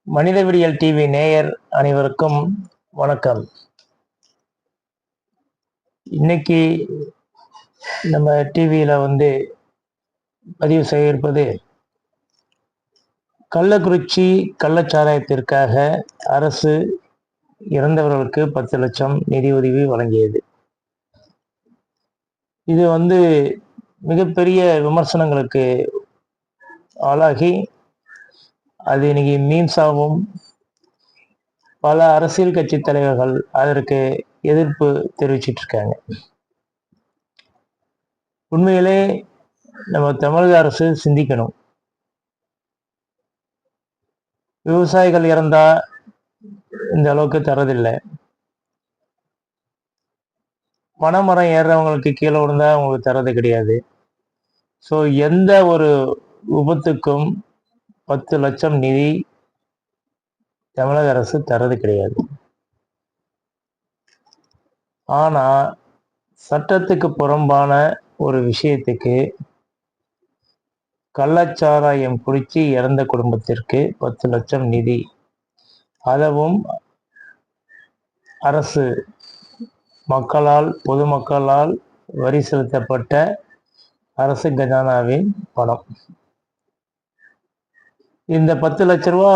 மனிதவிடியல் TV நேயர் அனைவருக்கும் வணக்கம். இன்னைக்கு நம்ம டிவியில பதிவு செய்ய இருப்பது கள்ளக்குறிச்சி கள்ளச்சாராயத்திற்காக அரசு இறந்தவர்களுக்கு 10 லட்சம் நிதி உதவி வழங்கியது. இது மிகப்பெரிய விமர்சனங்களுக்கு ஆளாகி அது இன்னைக்கு மீம்ஸாகவும் பல அரசியல் கட்சி தலைவர்கள் அதற்கு எதிர்ப்பு தெரிவிச்சிட்டு இருக்காங்க. உண்மையிலே நம்ம தமிழக அரசு சிந்திக்கணும். விவசாயிகள் இறந்தா இந்த அளவுக்கு தரதில்லை. பனைமரம் ஏறுறவங்களுக்கு கீழே விழுந்தா அவங்களுக்கு தரது கிடையாது. ஸோ எந்த ஒரு விபத்துக்கும் 10 லட்சம் நிதி தமிழக அரசு தரது கிடையாது. ஆனா சட்டத்துக்கு புறம்பான ஒரு விஷயத்துக்கு கள்ளச்சாராயம் குடிச்சு இறந்த குடும்பத்திற்கு 10 லட்சம் நிதி, அதுவும் அரசு மக்களால் பொதுமக்களால் வரி செலுத்தப்பட்ட அரசு கஜானாவின் பணம். இந்த 10 லட்ச ரூபா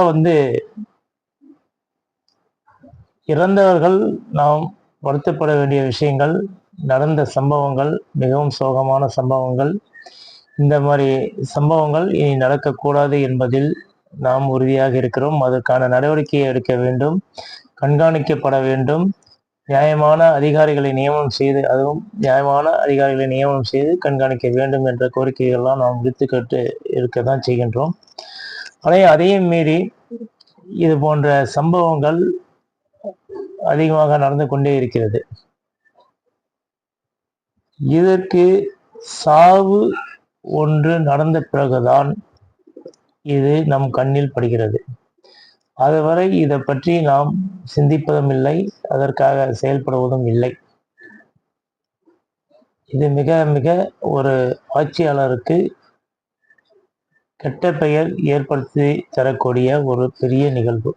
இறந்தவர்கள் நாம் வருத்தப்பட வேண்டிய விஷயங்கள், நடந்த சம்பவங்கள் மிகவும் சோகமான சம்பவங்கள். இந்த மாதிரி சம்பவங்கள் இனி நடக்கக்கூடாது என்பதில் நாம் உறுதியாக இருக்கிறோம். அதற்கான நடவடிக்கையை எடுக்க வேண்டும், கண்காணிக்கப்பட வேண்டும். நியாயமான அதிகாரிகளை நியமனம் செய்து, அதுவும் நியாயமான அதிகாரிகளை நியமனம் செய்து கண்காணிக்க வேண்டும் என்ற கோரிக்கைகள்லாம் நாம் விடுத்துக்கிட்டு இருக்க தான் செய்கின்றோம். ஆனால் அதையும் மீறி இது போன்ற சம்பவங்கள் அதிகமாக நடந்து கொண்டே இருக்கிறது. இதற்கு சாவு ஒன்று நடந்த பிறகுதான் இது நம் கண்ணில் படுகிறது. அதுவரை இதை பற்றி நாம் சிந்திப்பதும் இல்லை, அதற்காக செயல்படுவதும் இல்லை. இது மிக மிக ஒரு ஆட்சியாளருக்கு கெட்ட பெயர் ஏற்படுத்தி தரக்கூடிய ஒரு பெரிய நிகழ்வு.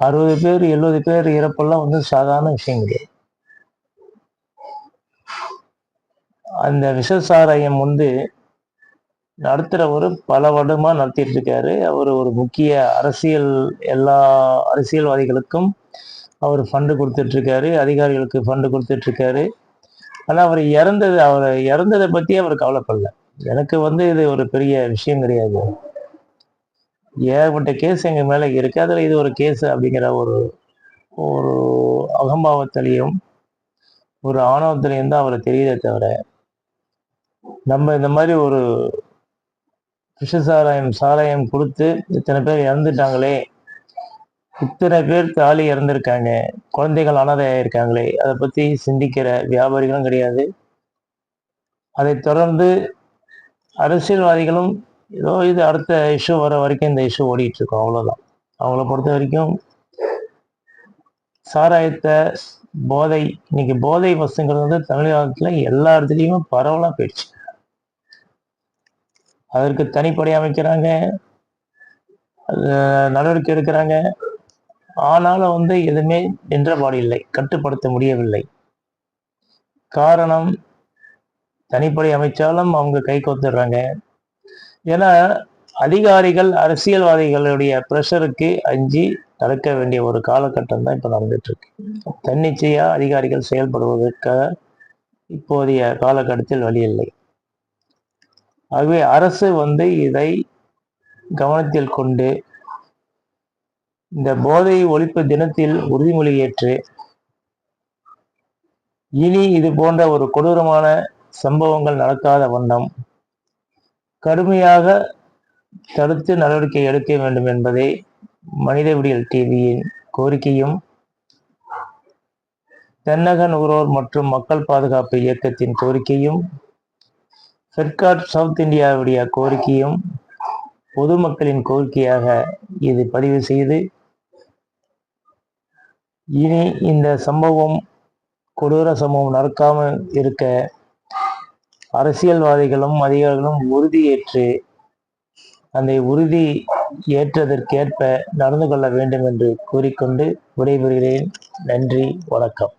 60 பேர் 70 பேர் இறப்பெல்லாம் சாதாரண விஷயம் கிடையாது. அந்த விஷசாராயம் நடத்துறவர் பல வருடமா நடத்திட்டு இருக்காரு. அவர் ஒரு முக்கிய எல்லா அரசியல்வாதிகளுக்கும் அவர் ஃபண்டு கொடுத்துட்டு இருக்காரு, அதிகாரிகளுக்கு ஃபண்டு கொடுத்துட்டு இருக்காரு. ஆனா அவர் இறந்ததை பத்தி அவர் கவலைப்படல. எனக்கு இது ஒரு பெரிய விஷயம் கிடையாது. ஏகப்பட்ட கேஸ் எங்க மேல இருக்கு, அதுல இது ஒரு கேஸ் அப்படிங்கிற ஒரு ஒரு அகம்பாவத்திலையும் ஒரு ஆணவத்திலையும் தான் அவர் தெரியுதே தவிர, நம்ம இந்த மாதிரி ஒரு சாராயம் கொடுத்து இத்தனை பேர் இறந்துட்டாங்களே, இத்தனை பேர் தாலி இறந்துருக்காங்க, குழந்தைகள் அனாதையாயிருக்காங்களே, அதை பத்தி சிந்திக்கிற வியாபாரிகளும் கிடையாது. அதை தொடர்ந்து அரசியல்வாதிகளும் ஏதோ இது அடுத்த இஷ்யூ வர வரைக்கும் இந்த இஷ்யூ ஓடிட்டு இருக்கோம், அவ்வளவுதான். அவங்கள பொறுத்த வரைக்கும் சாராயத்தை போதை, இன்னைக்கு போதை வசங்கிறது தமிழகத்துல எல்லா இடத்துலையுமே பரவலா போயிடுச்சு. அதற்கு தனிப்படை அமைக்கிறாங்க, நடவடிக்கை எடுக்கிறாங்க. ஆனாலும் எதுவுமே நின்றபாடு இல்லை, கட்டுப்படுத்த முடியவில்லை. காரணம், தனிப்படை அமைச்சாலும் அவங்க கை கோத்துடுறாங்க. ஏன்னா அதிகாரிகள் அரசியல்வாதிகளுடைய பிரஷருக்கு அஞ்சி நடக்க வேண்டிய ஒரு காலகட்டம் தான் இப்ப நடந்துட்டு இருக்கு. தன்னிச்சையா அதிகாரிகள் செயல்படுவதற்காக இப்போதைய காலகட்டத்தில் வழி இல்லை. ஆகவே அரசு இதை கவனத்தில் கொண்டு இந்த போதை ஒழிப்பு தினத்தில் உறுதிமொழி ஏற்று இனி இது போன்ற ஒரு கொடூரமான சம்பவங்கள் நடக்காத வண்ணம் கடுமையாக தடுத்து நடவடிக்கை எடுக்க வேண்டும் என்பதே மனிதவிடியல் டிவியின் கோரிக்கையும், தென்னக நுகர்வோர் மற்றும் மக்கள் பாதுகாப்பு இயக்கத்தின் கோரிக்கையும், ஃபெட்கார்ட் சவுத் இந்தியாவுடைய கோரிக்கையும், பொதுமக்களின் கோரிக்கையாக இது பதிவு செய்து, இனி இந்த சம்பவம் கொடூர சம்பவம் நடக்காமல் இருக்க அரசியல்வாதிகளும் அதிகாரிகளும் உறுதியேற்று அந்த உறுதி ஏற்றதற்கேற்ப நடந்து கொள்ள வேண்டும் என்று கூறிக்கொண்டு விடைபெறுகிறேன். நன்றி, வணக்கம்.